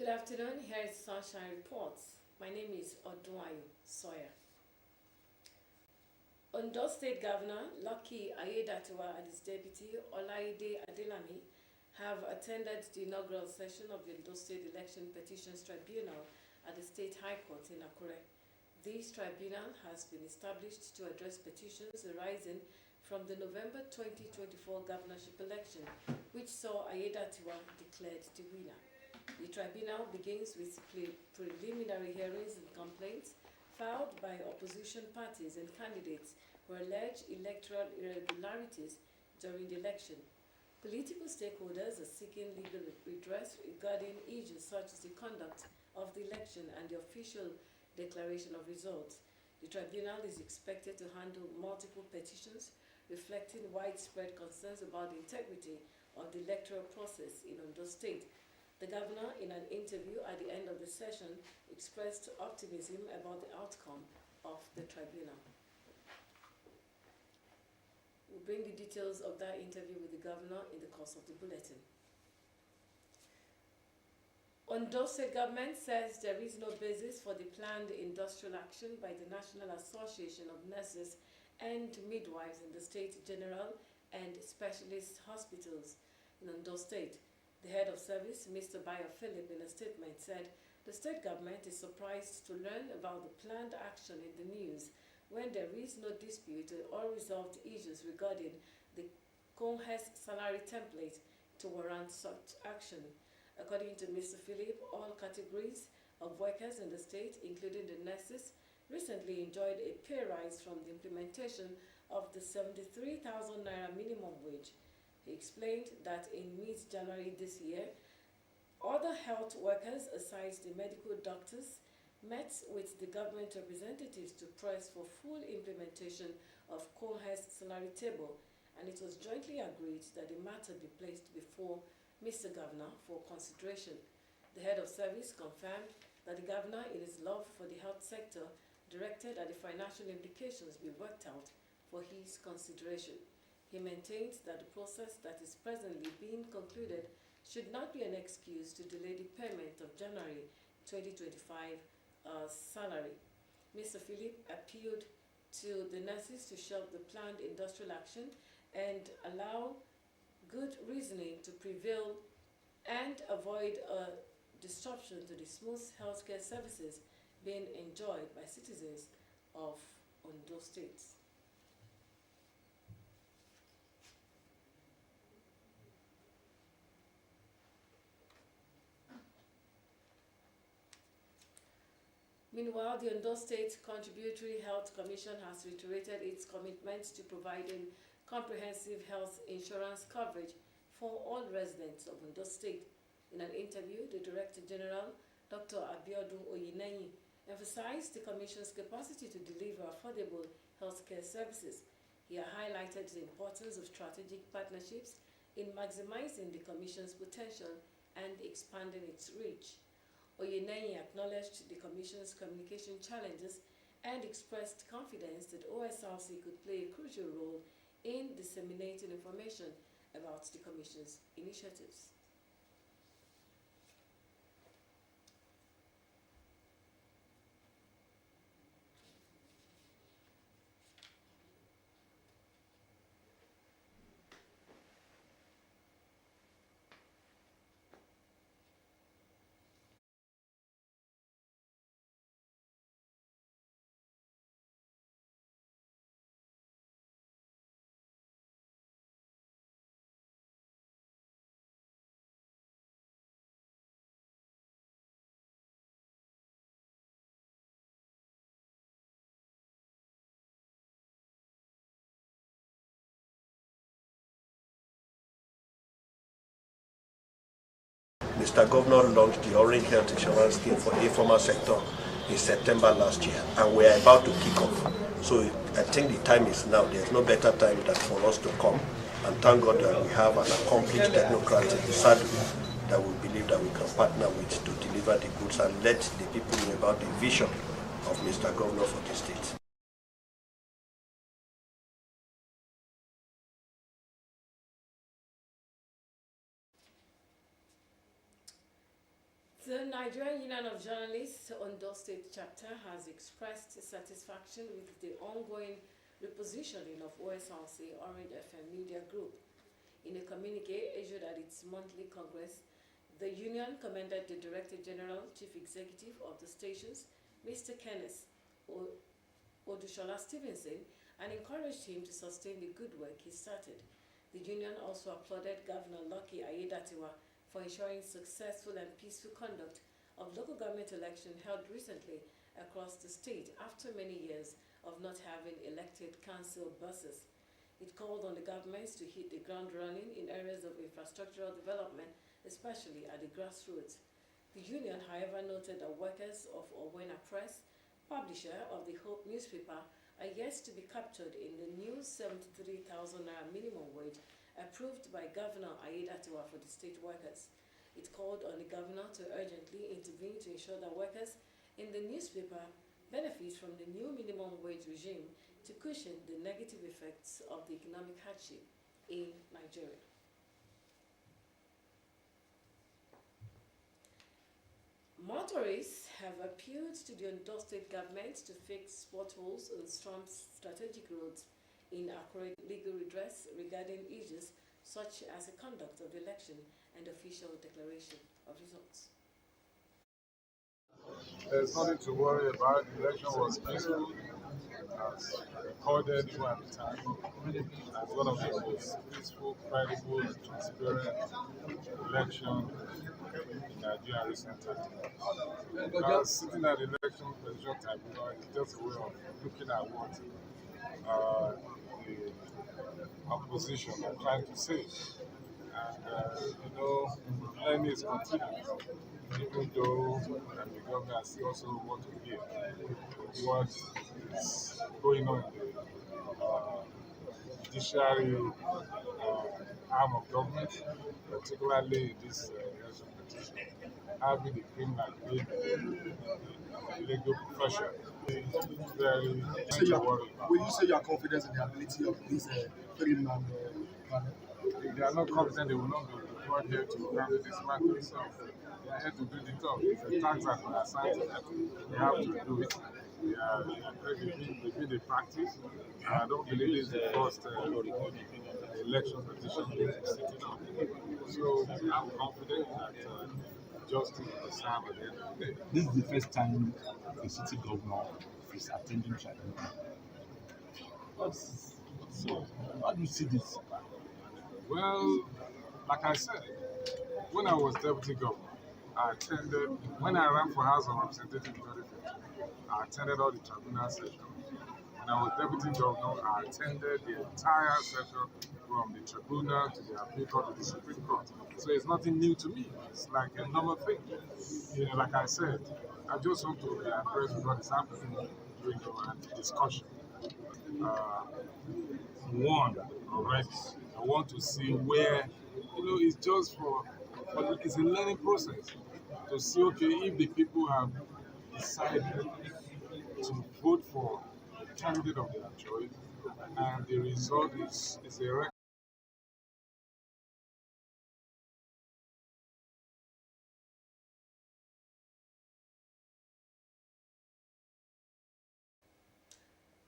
afternoon. Here is Sunshine Reports. My name is Odunayo Sawyer. Ondo State Governor Lucky Ayedatiwa and his deputy Olaide Adelami have attended the inaugural session of the Ondo State Election Petitions Tribunal at the State High Court in Akure. This tribunal has been established to address petitions arising from the November 2024 governorship election, which saw Ayedatiwa declared the winner. The tribunal begins with preliminary hearings and complaints filed by opposition parties and candidates who allege electoral irregularities during the election. Political stakeholders are seeking legal redress regarding issues such as the conduct of the election and the official declaration of results. The tribunal is expected to handle multiple petitions reflecting widespread concerns about the integrity of the electoral process in Ondo State. The governor, in an interview at the end of the session, expressed optimism about the outcome of the tribunal. We'll bring the details of that interview with the governor in the course of the bulletin. Ondo State government says there is no basis for the planned industrial action by the National Association of Nurses and Midwives in the State General and Specialist Hospitals in Ondo State. The head of service, Mr. Bayo Philip, in a statement said the state government is surprised to learn about the planned action in the news when there is no dispute or resolved issues regarding the CONHES salary template to warrant such action. According to Mr. Philip, all categories of workers in the state, including the nurses, recently enjoyed a pay rise from the implementation of the 73,000 naira minimum wage. He explained that in mid-January this year, other health workers, aside the medical doctors, met with the government representatives to press for full implementation of CONHES salary table, and it was jointly agreed that the matter be placed before Mr. Governor for consideration. The head of service confirmed that the governor, in his love for the health sector, directed that the financial implications be worked out for his consideration. He maintained that the process that is presently being concluded should not be an excuse to delay the payment of January 2025 salary. Mr. Philip appealed to the nurses to shelve the planned industrial action and allow good reasoning to prevail and avoid a disruption to the smooth healthcare services being enjoyed by citizens of Ondo State. Meanwhile, the Ondo State Contributory Health Commission has reiterated its commitment to providing comprehensive health insurance coverage for all residents of Ondo State. In an interview, the Director General, Dr. Abiodun Oyinenyi, emphasized the Commission's capacity to deliver affordable healthcare services. He highlighted the importance of strategic partnerships in maximizing the Commission's potential and expanding its reach. Oyinenyi acknowledged the Commission's communication challenges and expressed confidence that Osrc could play a crucial role in disseminating information about the Commission's initiatives. Mr. Governor launched the Orange Health Insurance Scheme for the informal sector in September last year, and we are about to kick off. So I think the time is now. There's no better time than for us to come, and thank God that we have an accomplished technocrat in the saddle that we believe that we can partner with to deliver the goods and let the people know about the vision of Mr. Governor for the state. The Nigerian Union of Journalists Ondo State chapter has expressed satisfaction with the ongoing repositioning of Osrc Orange FM Media Group. In a communique issued at its monthly congress, the union commended the Director General, Chief Executive of the stations, Mr. Kenneth Odushola Stevenson, and encouraged him to sustain the good work he started. The union also applauded Governor Lucky Aiyedatiwa for ensuring successful and peaceful conduct of local government election held recently across the state after many years of not having elected council buses. It called on the governments to hit the ground running in areas of infrastructural development, especially at the grassroots. The union, however, noted that workers of Owena Press, publisher of the Hope newspaper, are yet to be captured in the new 73,000 naira minimum wage approved by Governor Aiyedatiwa for the state workers. It called on the governor to urgently intervene to ensure that workers in the newspaper benefit from the new minimum wage regime to cushion the negative effects of the economic hardship in Nigeria. Motorists have appealed to the Ondo State government to fix potholes on some strategic roads in accurate legal redress regarding issues such as the conduct of the election and official declaration of results. There's nothing to worry about. The election was peaceful, as recorded even at the time, as one of the most peaceful, credible, and transparent election in Nigeria recent times. Because sitting at the election position tribunal is just a way of looking at what the opposition are trying to say. And learning is continuing, even though the government still also want to hear what is going on in the judiciary arm of government, particularly in this election petition, having the criminal grade the legal profession. Very worried. Will you say you are confident in the ability of these three-man panel? If they are not confident, they will not be brought here to handle this matter. So they are here to do the job. It's a task that we are assigned to them. They have to do it. They've been the practice. I don't believe this is the first election petition being sitting on. So I'm confident that justice will serve at the end of the day. This is the first time a city governor is attending tribunal. So, how do you see this? Well, like I said, when I was deputy governor, when I ran for House of Representatives in 2015, I attended all the tribunal sessions. When I was deputy governor, I attended the entire session from the tribunal to the appeal court to the Supreme Court. So it's nothing new to me. It's like a normal thing. Like I said, I just want to be impressed with what is happening during the discussion. I want to see where, it's just but it's a learning process to see, okay, if the people have decided to vote for a candidate of their choice, and the result is a record.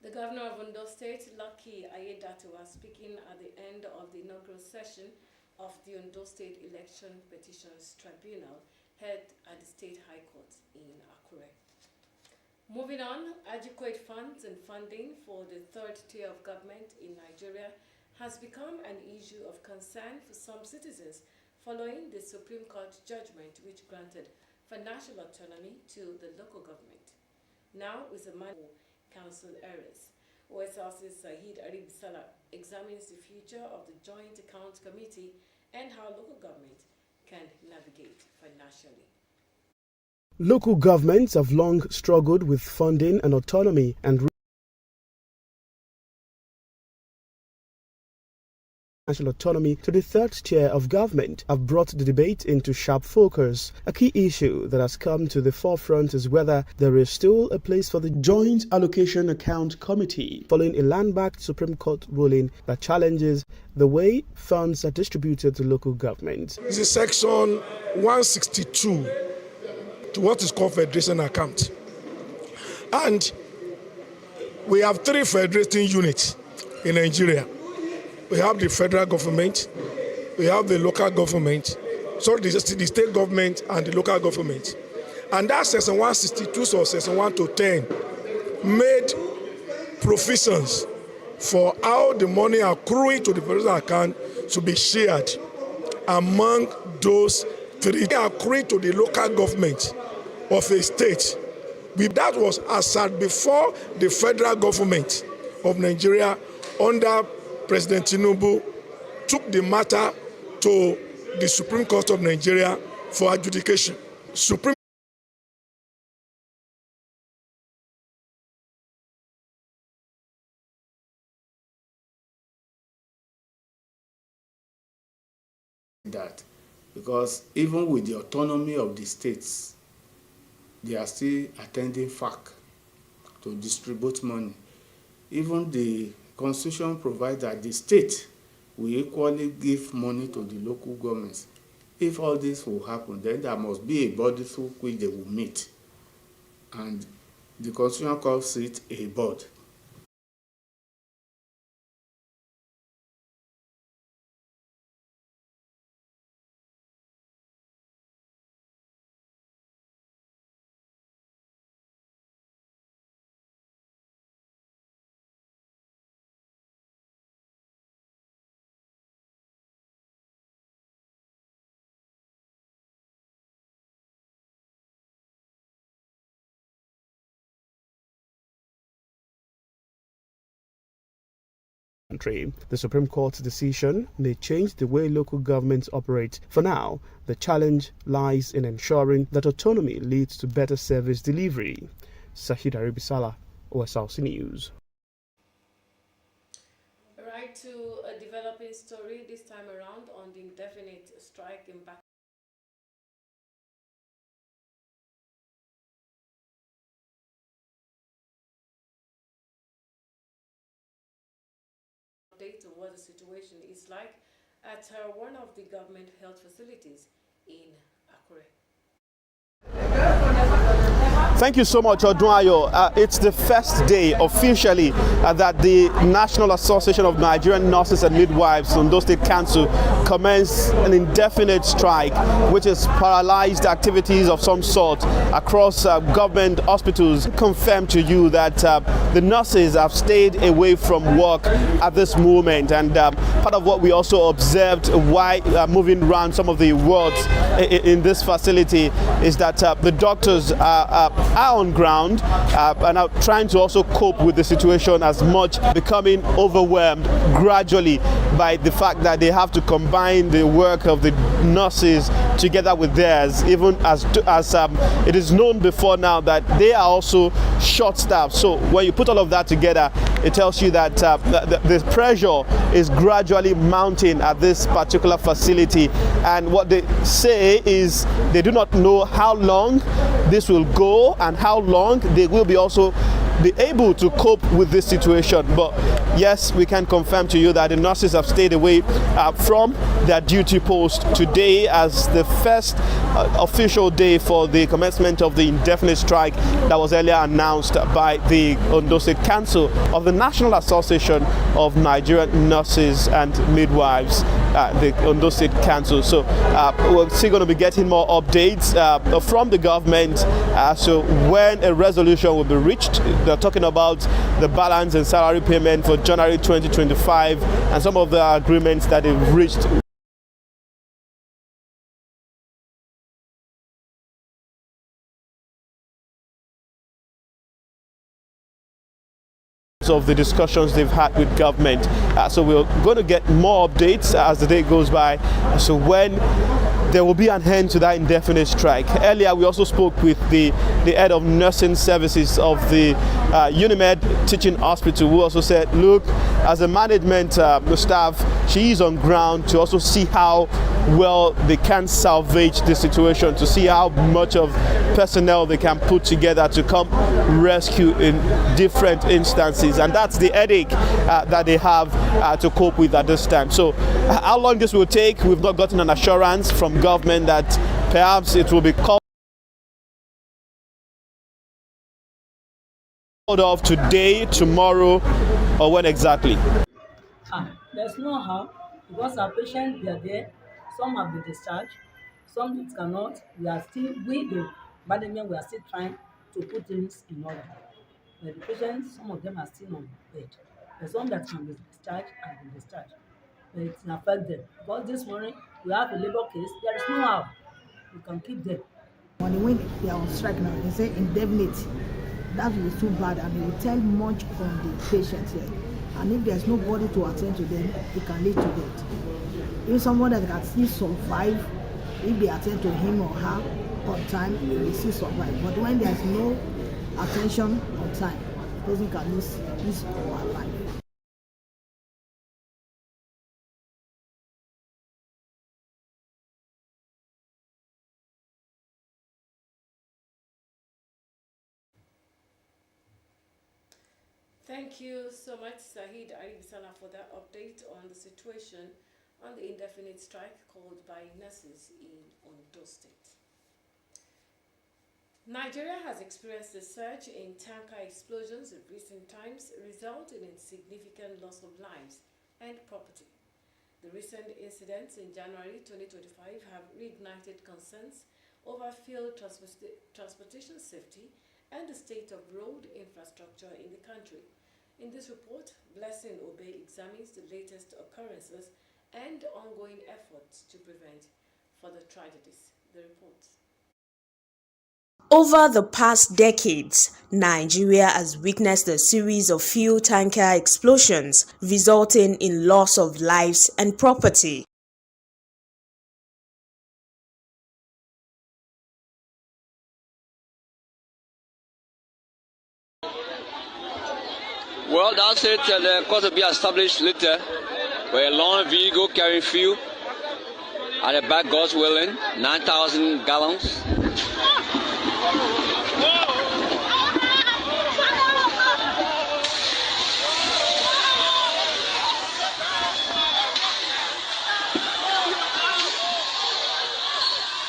The Governor of Ondo State, Lucky Aiyedatiwa, speaking at the end of the inaugural session of the Ondo State Election Petitions Tribunal held at the State High Court in Akure. Moving on, adequate funds and funding for the third tier of government in Nigeria has become an issue of concern for some citizens following the Supreme Court judgment which granted financial autonomy to the local government. Now is a matter of council errors. Osrc's Saheed Aribisala examines the future of the Joint Account Committee and how local government can navigate financially. Local governments have long struggled with funding and autonomy, and financial autonomy to the third tier of government have brought the debate into sharp focus. A key issue that has come to the forefront is whether there is still a place for the Joint Allocation Account Committee, following a land-backed Supreme Court ruling that challenges the way funds are distributed to local governments. This is Section 162 to what is called federation account. And we have 3 federating units in Nigeria. We have the federal government, we have the local government, the state government and the local government. And that section 162 or section 1 to 10 made provisions for how the money accruing to the federal account should be shared among those 3 accruing to the local government of a state. That was aside before the federal government of Nigeria under President Tinubu took the matter to the Supreme Court of Nigeria for adjudication. Supreme that because even with the autonomy of the states, they are still attending FAC to distribute money. Even the Constitution provides that the state will equally give money to the local governments. If all this will happen, then there must be a body through which they will meet. And the Constitution calls it a board. The Supreme Court's decision may change the way local governments operate. For now, the challenge lies in ensuring that autonomy leads to better service delivery. Sahid Aribisala, Osrc News. Right to a developing story this time around on the indefinite strike in back. Update on what the situation is like at one of the government health facilities in Akure. Thank you so much, Odunayo. It's the first day officially that the National Association of Nigerian Nurses and Midwives, Ondo State Council, commenced an indefinite strike, which has paralyzed activities of some sort across government hospitals. Confirm to you that the nurses have stayed away from work at this moment, and part of what we also observed while moving around some of the wards in this facility is that the doctors are on ground and are trying to also cope with the situation as much, becoming overwhelmed gradually by the fact that they have to combine the work of the nurses together with theirs, even as it is known before now that they are also short-staffed. So when you put all of that together, it tells you that the pressure is gradually mounting at this particular facility, and what they say is they do not know how long this will go and how long they will be also be able to cope with this situation. But yes, we can confirm to you that the nurses have stayed away from their duty post today as the first official day for the commencement of the indefinite strike that was earlier announced by the Ondo State Council of the National Association of Nigerian Nurses and Midwives, the Ondo State Council. So we're still going to be getting more updates from the government as to when a resolution will be reached. They're talking about the balance and salary payment for January 2025 and some of the agreements that they've reached. Of the discussions they've had with government. So we're going to get more updates as the day goes by. So when there will be an end to that indefinite strike. Earlier, we also spoke with the head of nursing services of the Unimed Teaching Hospital, who also said, look, as a management staff, she is on ground to also see how well they can salvage the situation, to see how much of personnel they can put together to come rescue in different instances. And that's the headache that they have to cope with at this time. So how long this will take, we've not gotten an assurance from government that perhaps it will be called Of today, tomorrow, or when exactly? There's no how, because our patients, they are there. Some have been discharged, some that cannot. The management, we are still trying to put things in order. But the patients, some of them are still on bed. There's some that can be discharged and been discharged. But it can affect them. Because this morning, we have a labor case, there is no how we can keep them. When they are on strike now, they say indefinite. That will be too bad, and it will tell much on the patients here. And if there's nobody to attend to them, it can lead to death. If someone that can still survive, if they attend to him or her on time, they will still survive. But when there's no attention on time, the person can lose his or her life. Thank you so much, Sahid Aribisala, for that update on the situation on the indefinite strike called by nurses in Ondo State. Nigeria has experienced a surge in tanker explosions in recent times, resulting in significant loss of lives and property. The recent incidents in January 2025 have reignited concerns over field transportation safety and the state of road infrastructure in the country. In this report, Blessing Obey examines the latest occurrences and ongoing efforts to prevent further tragedies. The report. Over the past decades, Nigeria has witnessed a series of fuel tanker explosions, resulting in loss of lives and property. Well, that's it. The course will be established later. Where a long vehicle carrying fuel at the back, God's willing, 9,000 gallons.